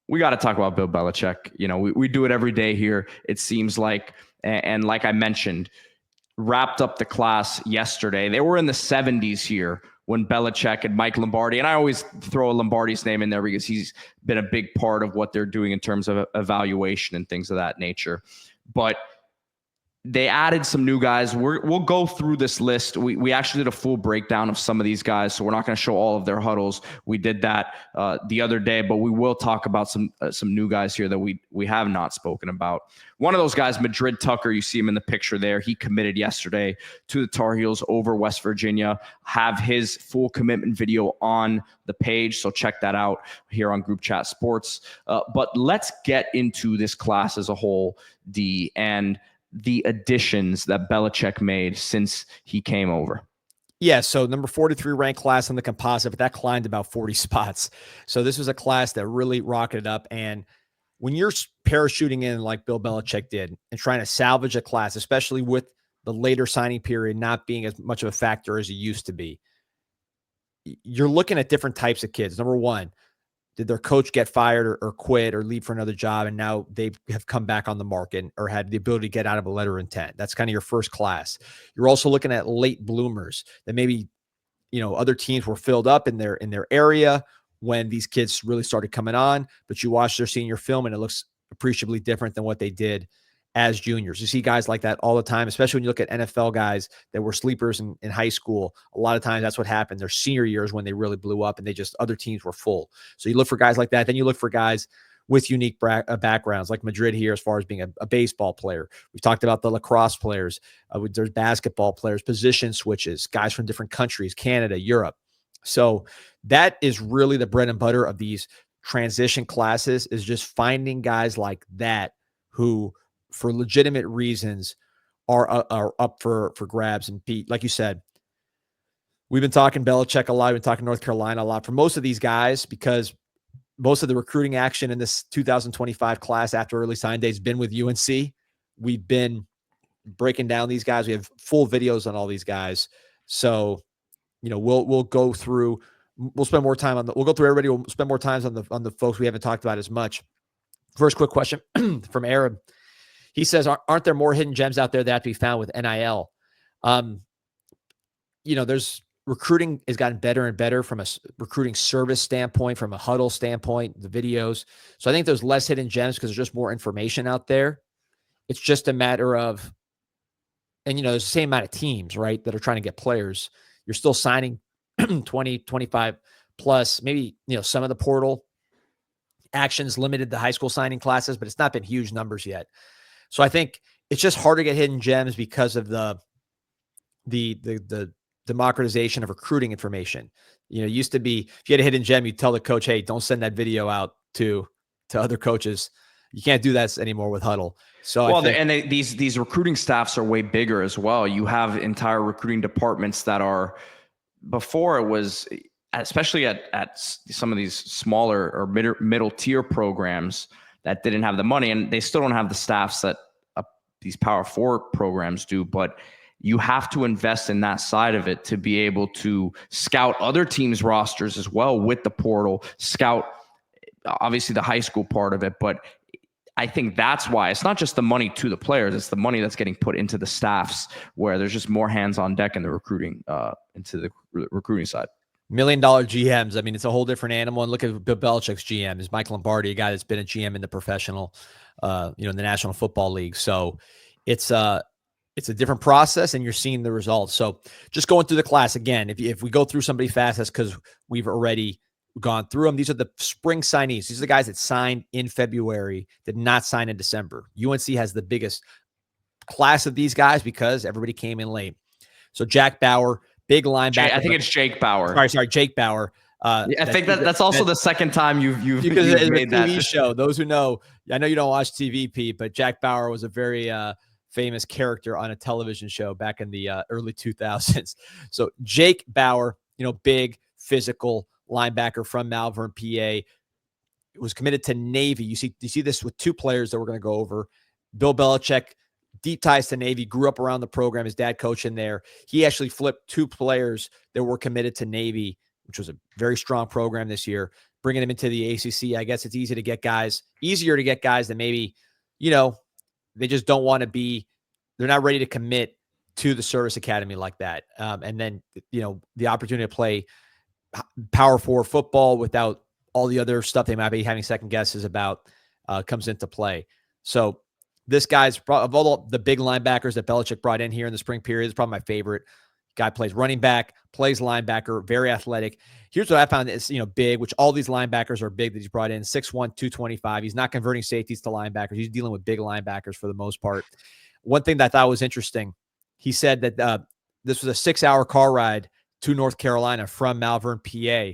We got to talk about Bill Belichick. You know, we do it every day here, it seems like. And like I mentioned, wrapped up the class yesterday. They were in the 70s here when Belichick and Mike Lombardi, and I always throw Lombardi's name in there because he's been a big part of what they're doing in terms of evaluation and things of that nature. But they added some new guys. We'll go through this list. We actually did a full breakdown of some of these guys, so we're not going to show all of their huddles. We did that the other day, but we will talk about some new guys here that we have not spoken about. One of those guys, Madrid Tucker, you see him in the picture there. He committed yesterday to the Tar Heels over West Virginia. Have his full commitment video on the page, so check that out here on Group Chat Sports. But let's get into this class as a whole, D, and the additions that Belichick made since he came over. Yeah, so number 43 ranked class on the composite, but that climbed about 40 spots. So this was a class that really rocketed up. And when you're parachuting in like Bill Belichick did and trying to salvage a class, especially with the later signing period not being as much of a factor as it used to be, you're looking at different types of kids. Number one, did their coach get fired or quit or leave for another job, and now they have come back on the market or had the ability to get out of a letter of intent? That's kind of your first class. You're also looking at late bloomers that maybe, other teams were filled up in their area when these kids really started coming on, but you watch their senior film and it looks appreciably different than what they did as juniors. You see guys like that all the time, especially when you look at NFL guys that were sleepers in high school. A lot of times that's what happened. Their senior years when they really blew up and other teams were full. So you look for guys like that. Then you look for guys with unique backgrounds like Madrid here as far as being a baseball player. We've talked about the lacrosse players. There's basketball players, position switches, guys from different countries, Canada, Europe. So that is really the bread and butter of these transition classes, is just finding guys like that who, for legitimate reasons, are up for grabs. And Pete, like you said, we've been talking Belichick a lot. We've been talking North Carolina a lot for most of these guys, because most of the recruiting action in this 2025 class after early sign day has been with UNC. We've been breaking down these guys. We have full videos on all these guys. So, we'll go through. We'll spend more time we'll go through everybody. We'll spend more time on the folks we haven't talked about as much. First quick question from Arab. He says, aren't there more hidden gems out there that have to be found with NIL? There's recruiting has gotten better and better from a recruiting service standpoint, from a huddle standpoint, the videos. So I think there's less hidden gems because there's just more information out there. It's just a matter of, and there's the same amount of teams, right, that are trying to get players. You're still signing 20, 25 plus, maybe, some of the portal actions limited the high school signing classes, but it's not been huge numbers yet. So I think it's just hard to get hidden gems because of the democratization of recruiting information. It used to be, if you had a hidden gem, you'd tell the coach, hey, don't send that video out to other coaches. You can't do that anymore with Huddle. So these recruiting staffs are way bigger as well. You have entire recruiting departments that are, before it was, especially at some of these smaller or middle tier programs that didn't have the money, and they still don't have the staffs that these Power 4 programs do, but you have to invest in that side of it to be able to scout other teams' rosters as well with the portal, scout obviously the high school part of it. But I think that's why it's not just the money to the players, it's the money that's getting put into the staffs, where there's just more hands on deck in the recruiting, into the recruiting side. $1 million GMs. I mean, it's a whole different animal. And look at Bill Belichick's GM is Mike Lombardi, a guy that's been a GM in the professional, in the National Football League. So it's a different process, and you're seeing the results. So just going through the class again, if we go through somebody fast, that's because we've already gone through them. These are the spring signees. These are the guys that signed in February, did not sign in December. UNC has the biggest class of these guys because everybody came in late. So Jack Bauer, big linebacker. I think it's Jake Bauer. Sorry, Jake Bauer. I think that's also the second time you've made that TV show. Those who know, I know you don't watch TV, Pete, but Jack Bauer was a very famous character on a television show back in the early 2000s. So Jake Bauer, big physical linebacker from Malvern, PA, was committed to Navy. You see this with two players that we're going to go over. Bill Belichick, deep ties to Navy, grew up around the program. His dad coached in there. He actually flipped two players that were committed to Navy, which was a very strong program this year. bringing him into the ACC. I guess it's easier to get guys that maybe, you know, they just don't want to be, they're not ready to commit to the service academy like that. And then, you know, the opportunity to play Power 4 football without all the other stuff they might be having second guesses about comes into play. So this guy's, of all the big linebackers that Belichick brought in here in the spring period, is probably my favorite. Guy plays running back, plays linebacker, very athletic. Here's what I found is, you know, big, which all these linebackers are big that he's brought in, 6'1", 225. He's not converting safeties to linebackers. He's dealing with big linebackers for the most part. One thing that I thought was interesting, he said that this was a 6-hour car ride to North Carolina from Malvern, PA.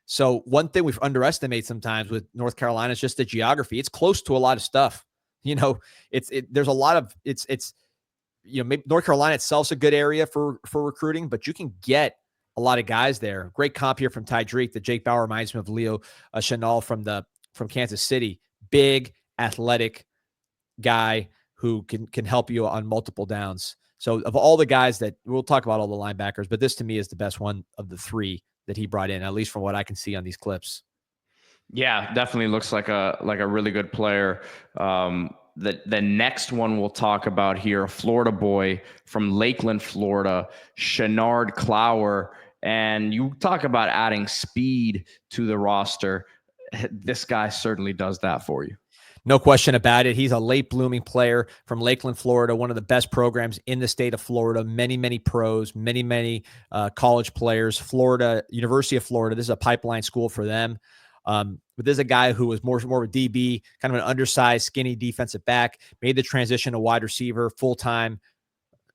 So one thing we've underestimated sometimes with North Carolina is just the geography. It's close to a lot of stuff. You know, there's a lot of, you know, maybe North Carolina itself's a good area for recruiting, but you can get a lot of guys there. Great comp here from Tydreek that Jake Bauer reminds me of Leo Chenal from Kansas City. Big, athletic guy who can help you on multiple downs. So of all the guys that we'll talk about all the linebackers, but this to me is the best one of the three that he brought in, at least from what I can see on these clips. Yeah, definitely looks like a really good player. The next one we'll talk about here, a Florida boy from Lakeland, Florida, Shanard Clow. And you talk about adding speed to the roster. This guy certainly does that for you. No question about it. He's a late blooming player from Lakeland, Florida, one of the best programs in the state of Florida. Many, many pros, many college players. Florida, University of Florida, this is a pipeline school for them. But there's a guy who was more of a DB, kind of an undersized, skinny defensive back, made the transition to wide receiver full-time.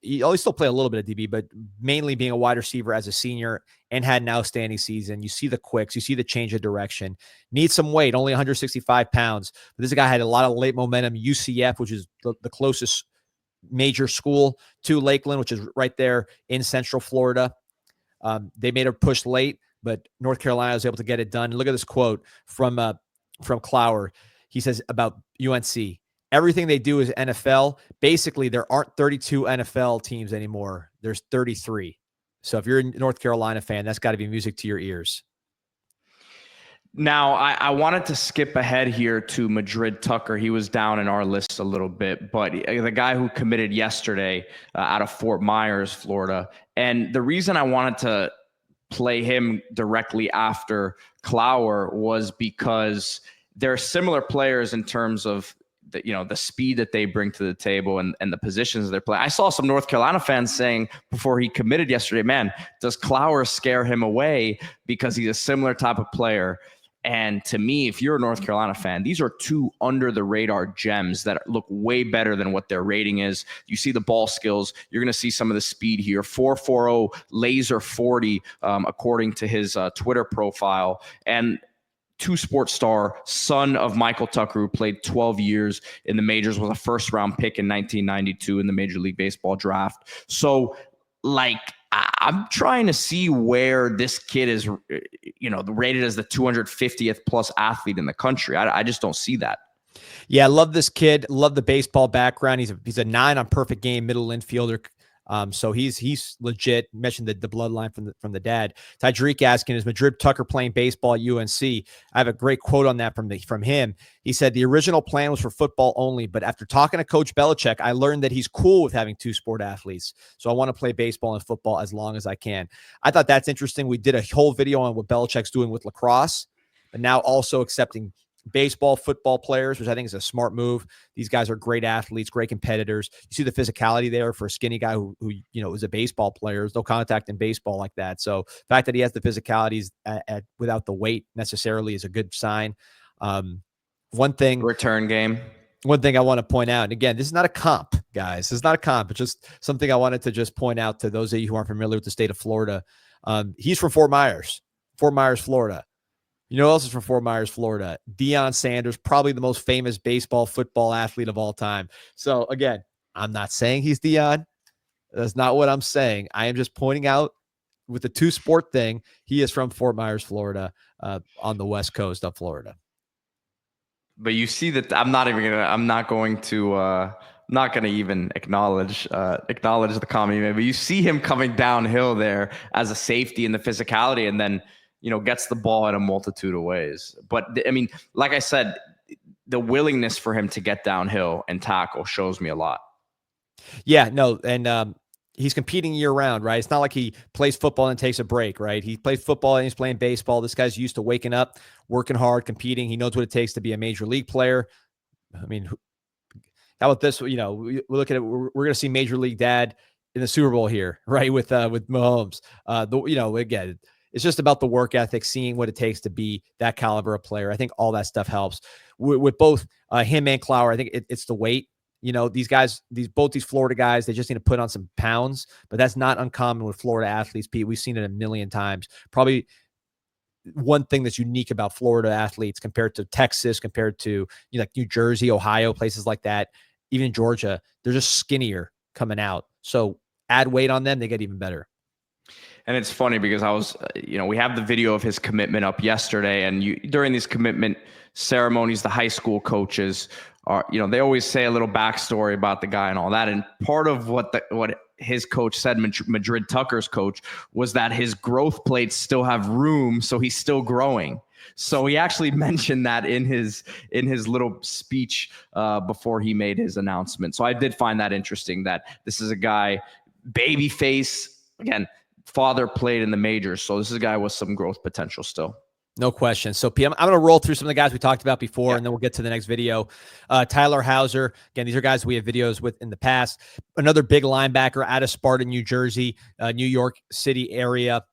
He always still play a little bit of DB, but mainly being a wide receiver as a senior, and had an outstanding season. You see the quicks, you see the change of direction. Needs some weight, only 165 pounds. But this guy had a lot of late momentum. UCF, which is the closest major school to Lakeland, which is right there in Central Florida. They made a push late, but North Carolina was able to get it done. Look at this quote from Clow. He says about UNC. Everything they do is NFL. Basically, there aren't 32 NFL teams anymore. There's 33. So if you're a North Carolina fan, that's got to be music to your ears. Now, I wanted to skip ahead here to Madrid Tucker. He was down in our list a little bit, but the guy who committed yesterday out of Fort Myers, Florida. And the reason I wanted to play him directly after Clow was because they're similar players in terms of the speed that they bring to the table and the positions they're playing. I saw some North Carolina fans saying before he committed yesterday, man, does Clow scare him away because he's a similar type of player? And to me, if you're a North Carolina fan, these are two under the radar gems that look way better than what their rating is. You see the ball skills. You're going to see some of the speed here. 4.40 laser 40, according to his Twitter profile. And two-sport star, son of Michael Tucker, who played 12 years in the majors, was a first-round pick in 1992 in the Major League Baseball draft. So, I'm trying to see where this kid is, rated as the 250th plus athlete in the country. I just don't see that. Yeah, I love this kid. Love the baseball background. He's a 9 on perfect game, middle infielder. So he's legit. You mentioned the bloodline from the dad. Tydreek asking, is Madrid Tucker playing baseball at UNC? I have a great quote on that from him. He said the original plan was for football only, but after talking to Coach Belichick, I learned that he's cool with having two sport athletes. So I want to play baseball and football as long as I can. I thought that's interesting. We did a whole video on what Belichick's doing with lacrosse, but now also accepting baseball, football players, which I think is a smart move. These guys are great athletes, great competitors. You see the physicality there for a skinny guy who is a baseball player. There's no contact in baseball like that. So the fact that he has the physicalities without the weight necessarily is a good sign. One thing I want to point out, and again, this is not a comp, guys. This is not a comp. It's just something I wanted to just point out to those of you who aren't familiar with the state of Florida. He's from Fort Myers, Florida. You know who else is from Fort Myers, Florida? Deion Sanders, probably the most famous baseball, football athlete of all time. So, again, I'm not saying he's Deion. That's not what I'm saying. I am just pointing out with the two-sport thing, he is from Fort Myers, Florida, on the west coast of Florida. But you see that I'm not going to even acknowledge the comment, but you see him coming downhill there as a safety in the physicality, and then gets the ball in a multitude of ways. But I mean, like I said, the willingness for him to get downhill and tackle shows me a lot. Yeah, no, and he's competing year round, right? It's not like he plays football and takes a break, right? He plays football and he's playing baseball. This guy's used to waking up, working hard, competing. He knows what it takes to be a major league player. I mean, how about this? We look at it. We're going to see Major League Dad in the Super Bowl here, right? With Mahomes. Again, it's just about the work ethic, seeing what it takes to be that caliber of player. I think all that stuff helps with both him and Clow. I think it's the weight. These guys, both these Florida guys, they just need to put on some pounds, but that's not uncommon with Florida athletes, Pete. We've seen it a million times. Probably one thing that's unique about Florida athletes compared to Texas, compared to like New Jersey, Ohio, places like that, even Georgia, they're just skinnier coming out. So add weight on them, they get even better. And it's funny because I was, we have the video of his commitment up yesterday, and during these commitment ceremonies, the high school coaches are, they always say a little backstory about the guy and all that. And part of what his coach said, Madrid Tucker's coach, was that his growth plates still have room, so he's still growing. So he actually mentioned that in his little speech before he made his announcement. So I did find that interesting, that this is a guy, baby face, again, father played in the majors. So this is a guy with some growth potential still. No question. So, PM, I'm going to roll through some of the guys we talked about before, and then we'll get to the next video. Tyler Hauser. Again, these are guys we have videos with in the past. Another big linebacker out of Sparta, New Jersey, New York City area.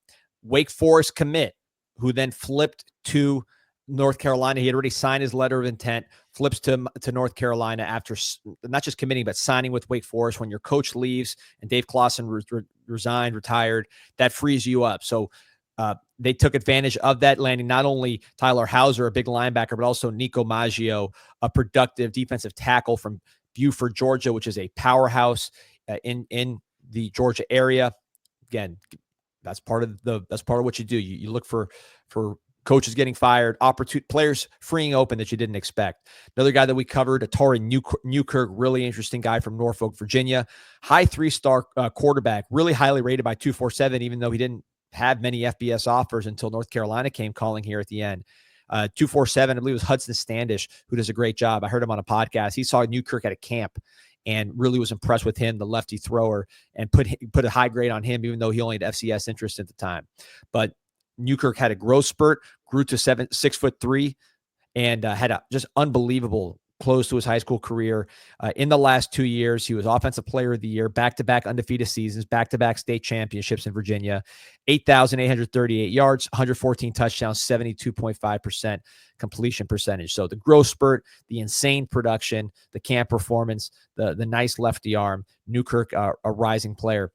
Wake Forest commit, who then flipped to North Carolina. He had already signed his letter of intent, flips to North Carolina after not just committing, but signing with Wake Forest. When your coach leaves and Dave Clawson retired, that frees you up. So, they took advantage of that, landing not only Tyler Hauser, a big linebacker, but also Nico Maggio, a productive defensive tackle from Buford, Georgia, which is a powerhouse in the Georgia area. Again, that's part of what you do. You look for coaches getting fired, players freeing open that you didn't expect. Another guy that we covered, Atari Newkirk, really interesting guy from Norfolk, Virginia, high 3-star quarterback, really highly rated by 247, even though he didn't have many FBS offers until North Carolina came calling here at the end. 247, I believe it was Hudson Standish, who does a great job. I heard him on a podcast. He saw Newkirk at a camp and really was impressed with him, the lefty thrower, and put a high grade on him, even though he only had FCS interest at the time. But Newkirk had a growth spurt, grew to 6'3", and had a just unbelievable close to his high school career. In the last 2 years, he was Offensive Player of the Year, back-to-back undefeated seasons, back-to-back state championships in Virginia, 8,838 yards, 114 touchdowns, 72.5% completion percentage. So the growth spurt, the insane production, the camp performance, the nice lefty arm, Newkirk, a rising player.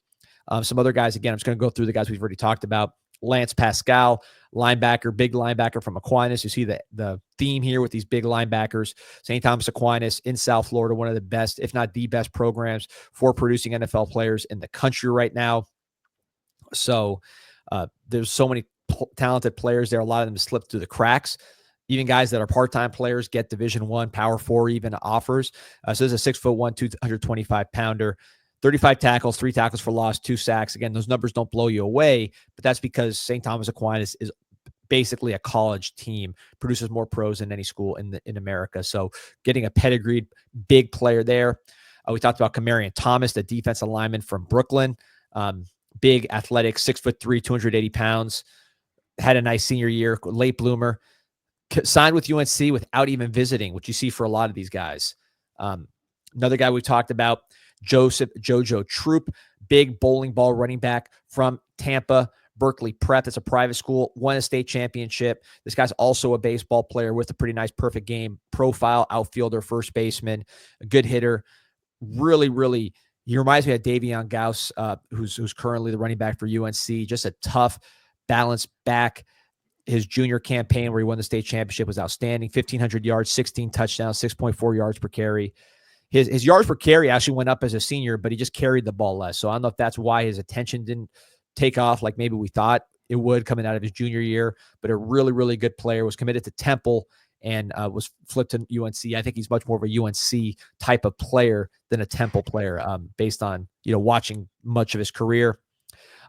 Some other guys, again, I'm just going to go through the guys we've already talked about. Lance Pascal, linebacker, big linebacker from Aquinas. You see the theme here with these big linebackers. St. Thomas Aquinas in South Florida, one of the best, if not the best programs for producing NFL players in the country right now. So there's so many talented players there. A lot of them slip through the cracks. Even guys that are part-time players get Division I, Power 4 even offers. So there's a 6'1", 225-pounder. 35 tackles, 3 tackles for loss, 2 sacks. Again, those numbers don't blow you away, but that's because St. Thomas Aquinas is basically a college team, produces more pros than any school in America. So getting a pedigreed big player there. We talked about Kamarian Thomas, the defensive lineman from Brooklyn. Big, athletic, 6'3", 280 pounds. Had a nice senior year, late bloomer. Signed with UNC without even visiting, which you see for a lot of these guys. Another guy we talked about, Jojo Troop, big bowling ball running back from Tampa, Berkeley Prep. It's a private school, won a state championship. This guy's also a baseball player with a pretty nice perfect game profile, outfielder, first baseman, a good hitter. Really, really, he reminds me of Davion Gauss, who's currently the running back for UNC. Just a tough, balanced back. His junior campaign where he won the state championship was outstanding. 1,500 yards, 16 touchdowns, 6.4 yards per carry. His yards per carry actually went up as a senior, but he just carried the ball less. So I don't know if that's why his attention didn't take off like maybe we thought it would coming out of his junior year. But a really, really good player, was committed to Temple and was flipped to UNC. I think he's much more of a UNC type of player than a Temple player, based on watching much of his career.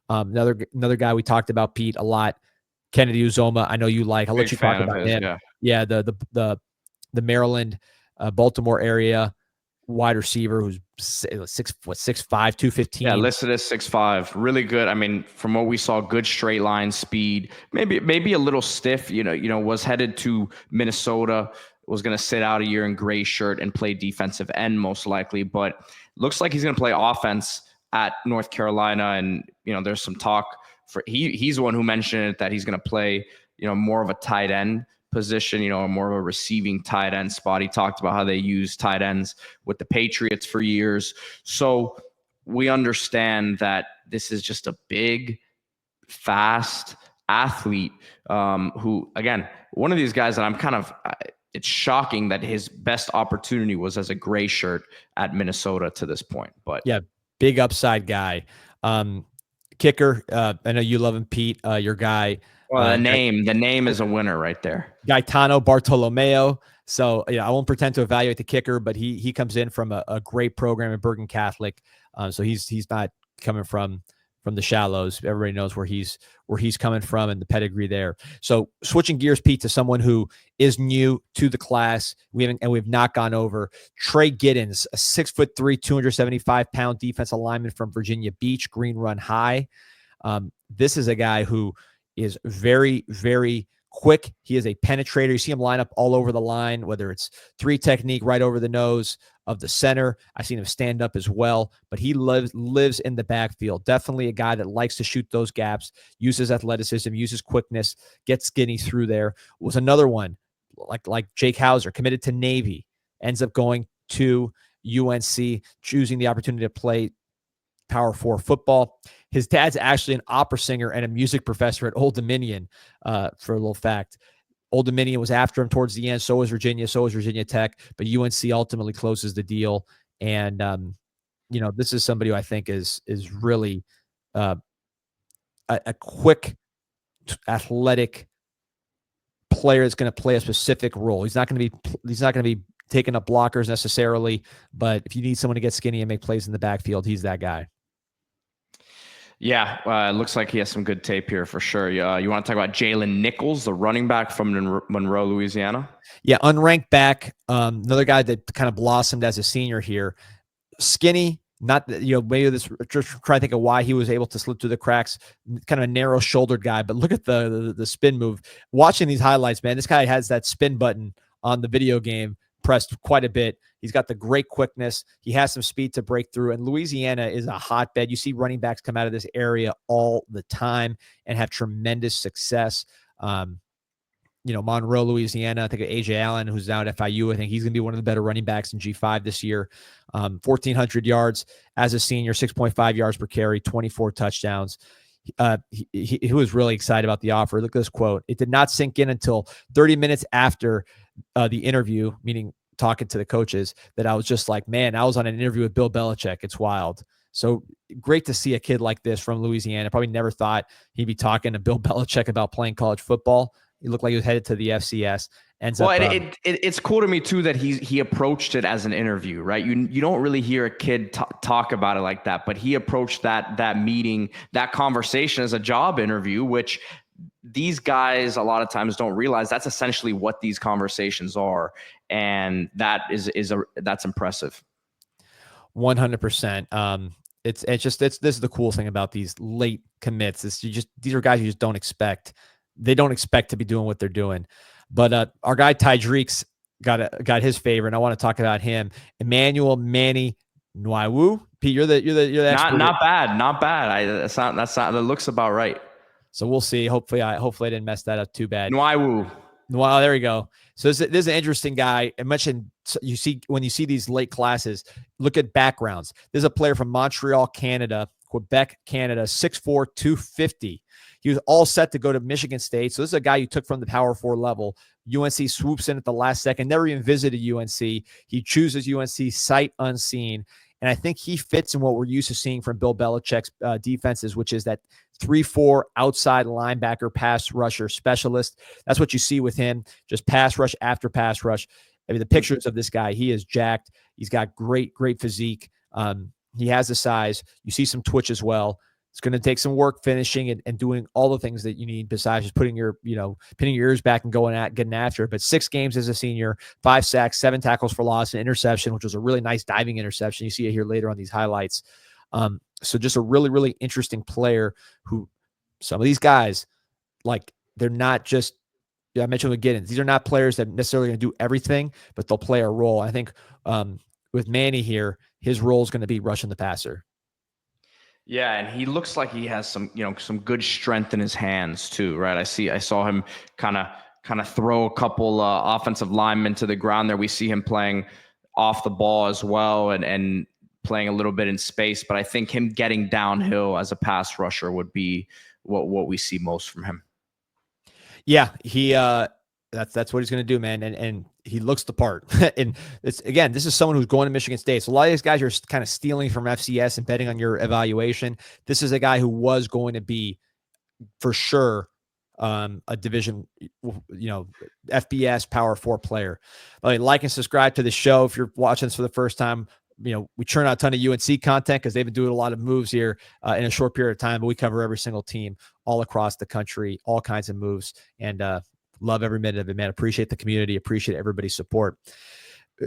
Another guy we talked about, Pete, a lot. Kennedy Uzoma, I know you like. I'll let you talk about him. Yeah, the Maryland, Baltimore area wide receiver who's 6'5", 215. Yeah, listed as 6'5". Really good. I mean, from what we saw, good straight line speed. Maybe a little stiff. Was headed to Minnesota. Was going to sit out a year in gray shirt and play defensive end most likely, but looks like he's going to play offense at North Carolina. And there's some talk for he's the one who mentioned it, that he's going to play more of a tight end position, more of a receiving tight end spot. He talked about how they use tight ends with the Patriots for years. So we understand that this is just a big, fast athlete who, again, one of these guys that I'm kind of, it's shocking that his best opportunity was as a gray shirt at Minnesota to this point. But yeah, big upside guy. Kicker, I know you love him, Pete, your guy. Well, the name is a winner right there. Gaetano Bartolomeo. So I won't pretend to evaluate the kicker, but he comes in from a great program at Bergen Catholic. So he's not coming from the shallows. Everybody knows where he's coming from and the pedigree there. So switching gears, Pete, to someone who is new to the class. We've not gone over Trey Giddens, a 6'3", 275-pound defensive lineman from Virginia Beach, Green Run High. This is a guy who is very, very quick. He is a penetrator. You see him line up all over the line, whether it's 3 technique right over the nose of the center. I've seen him stand up as well, but he lives in the backfield. Definitely a guy that likes to shoot those gaps, uses athleticism, uses quickness, gets skinny through there. Was another one like Jake Hauser, committed to Navy, ends up going to UNC, choosing the opportunity to play Power 4 football. His dad's actually an opera singer and a music professor at Old Dominion, for a little fact. Old Dominion was after him towards the end. So was Virginia Tech, but UNC ultimately closes the deal. And, this is somebody who I think is really a quick, athletic player that's going to play a specific role. He's not going to be taking up blockers necessarily, but if you need someone to get skinny and make plays in the backfield, he's that guy. Yeah, it looks like he has some good tape here for sure. You want to talk about Jaylen Nichols, the running back from Monroe, Louisiana? Yeah, unranked back. Another guy that kind of blossomed as a senior here. Skinny, not, maybe this, just trying to think of why he was able to slip through the cracks. Kind of a narrow-shouldered guy, but look at the spin move. Watching these highlights, man, this guy has that spin button on the video game pressed quite a bit. He's got the great quickness. He has some speed to break through. And Louisiana is a hotbed. You see running backs come out of this area all the time and have tremendous success. Monroe, Louisiana, I think of AJ Allen, who's now at FIU. I think he's going to be one of the better running backs in G5 this year. 1,400 yards as a senior, 6.5 yards per carry, 24 touchdowns. He was really excited about the offer. Look at this quote. It did not sink in until 30 minutes after the interview, meaning talking to the coaches, that I was just like, man, I was on an interview with Bill Belichick. It's wild. So great to see a kid like this from Louisiana. Probably never thought he'd be talking to Bill Belichick about playing college football. He looked like he was headed to the FCS. It's cool to me too that he approached it as an interview, right? You don't really hear a kid talk about it like that, but he approached that meeting, that conversation as a job interview, which these guys a lot of times don't realize that's essentially what these conversations are, and that's impressive. 100%. This is the cool thing about these late commits. These are guys you just don't expect. They don't expect to be doing what they're doing. But our guy Ty Dreeks got his favor, and I want to talk about him. Emmanuel Manny Nwaiwu. Pete, you're the expert. Not bad. That looks about right. So we'll see. Hopefully I didn't mess that up too bad. Nwaiwu. Wow, there we go. So this is an interesting guy. I mentioned, when you see these late classes, look at backgrounds. There's a player from Montreal, Canada, Quebec, Canada, 6'4", 250. He was all set to go to Michigan State. So this is a guy you took from the Power 4 level. UNC swoops in at the last second, never even visited UNC. He chooses UNC sight unseen. And I think he fits in what we're used to seeing from Bill Belichick's defenses, which is that 3-4 outside linebacker pass rusher specialist. That's what you see with him, just pass rush after pass rush. I mean, the pictures of this guy, he is jacked. He's got great physique. He has the size. You see some twitch as well. It's going to take some work finishing and doing all the things that you need besides just putting your, pinning your ears back and getting after it. But 6 games as a senior, 5 sacks, 7 tackles for loss, an interception, which was a really nice diving interception. You see it here later on these highlights. So just a really, really interesting player who some of these guys, like, they're not just, I mentioned with Giddens, these are not players that necessarily going to do everything, but they'll play a role. I think with Manny here, his role is going to be rushing the passer. Yeah, and he looks like he has some good strength in his hands too, right? I saw him kind of throw a couple offensive linemen to the ground there. We see him playing off the ball as well and playing a little bit in space, but I think him getting downhill as a pass rusher would be what we see most from him. Yeah, he that's what he's going to do, man, and he looks the part. And this is someone who's going to Michigan State. So a lot of these guys are kind of stealing from FCS and betting on your evaluation. This is a guy who was going to be for sure a division, FBS Power 4 player. Like and subscribe to the show if you're watching this for the first time. We churn out a ton of UNC content because they've been doing a lot of moves here in a short period of time, but we cover every single team all across the country, all kinds of moves, and love every minute of it, man. Appreciate the community, appreciate everybody's support.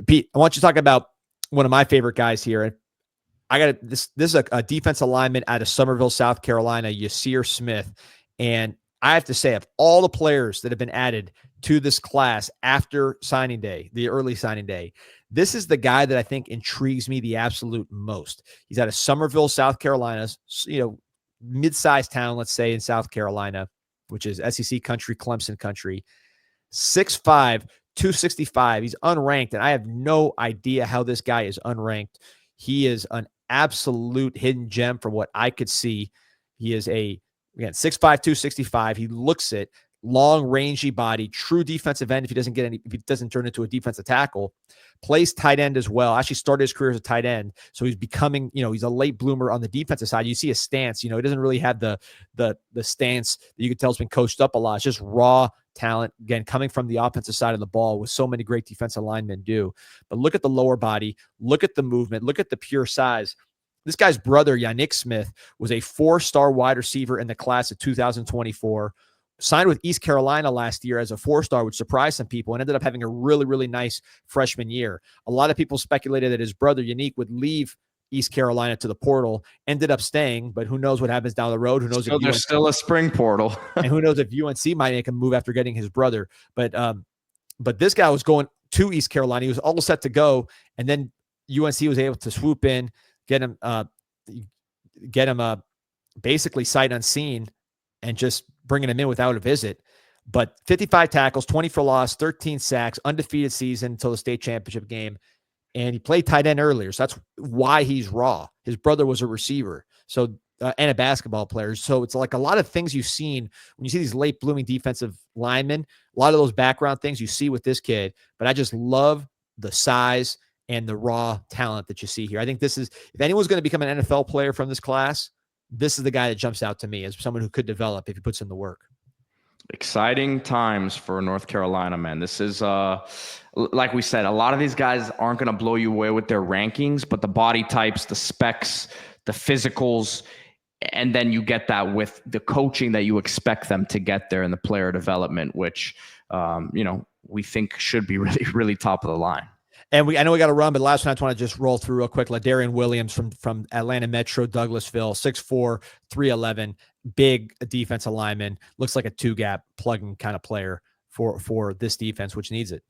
Pete, I want you to talk about one of my favorite guys here. And I got this is a defensive lineman out of Summerville, South Carolina, Yanir Smith. And I have to say, of all the players that have been added to this class after signing day, the early signing day, this is the guy that I think intrigues me the absolute most. He's out of Summerville, South Carolina, mid-sized town, let's say, in South Carolina, which is SEC country, Clemson country. 6'5", 265. He's unranked, and I have no idea how this guy is unranked. He is an absolute hidden gem from what I could see. He is 6'5", 265. He looks it. Long, rangy body, true defensive end if he doesn't turn into a defensive tackle. Plays tight end as well. Actually started his career as a tight end. So he's becoming, he's a late bloomer on the defensive side. You see his stance, he doesn't really have the stance that you can tell has been coached up a lot. It's just raw talent, again, coming from the offensive side of the ball, with so many great defensive linemen do. But look at the lower body, look at the movement, look at the pure size. This guy's brother, Yannick Smith, was a 4-star wide receiver in the class of 2024. Signed with East Carolina last year as a 4-star, which surprised some people, and ended up having a really, really nice freshman year. A lot of people speculated that his brother, Yannick, would leave East Carolina to the portal, ended up staying, but who knows what happens down the road? Who knows if there's still a spring portal. And who knows if UNC might make a move after getting his brother. But this guy was going to East Carolina. He was all set to go, and then UNC was able to swoop in, get him basically sight unseen, and just bringing him in without a visit. But 55 tackles, 20 for loss, 13 sacks, undefeated season until the state championship game. And he played tight end earlier. So that's why he's raw. His brother was a receiver. So, and a basketball player. So it's like a lot of things you've seen when you see these late blooming defensive linemen, a lot of those background things you see with this kid. But I just love the size and the raw talent that you see here. I think this is, if anyone's going to become an NFL player from this class, this is the guy that jumps out to me as someone who could develop if he puts in the work. Exciting times for North Carolina, man. This is, like we said, a lot of these guys aren't going to blow you away with their rankings, but the body types, the specs, the physicals, and then you get that with the coaching that you expect them to get there in the player development, which, we think should be really, really top of the line. And I know we got to run, but last one I just want to just roll through real quick. Ladarian Williams from Atlanta Metro, Douglasville, 6'4", 311, big defensive lineman. Looks like a 2-gap plug-in kind of player for this defense, which needs it.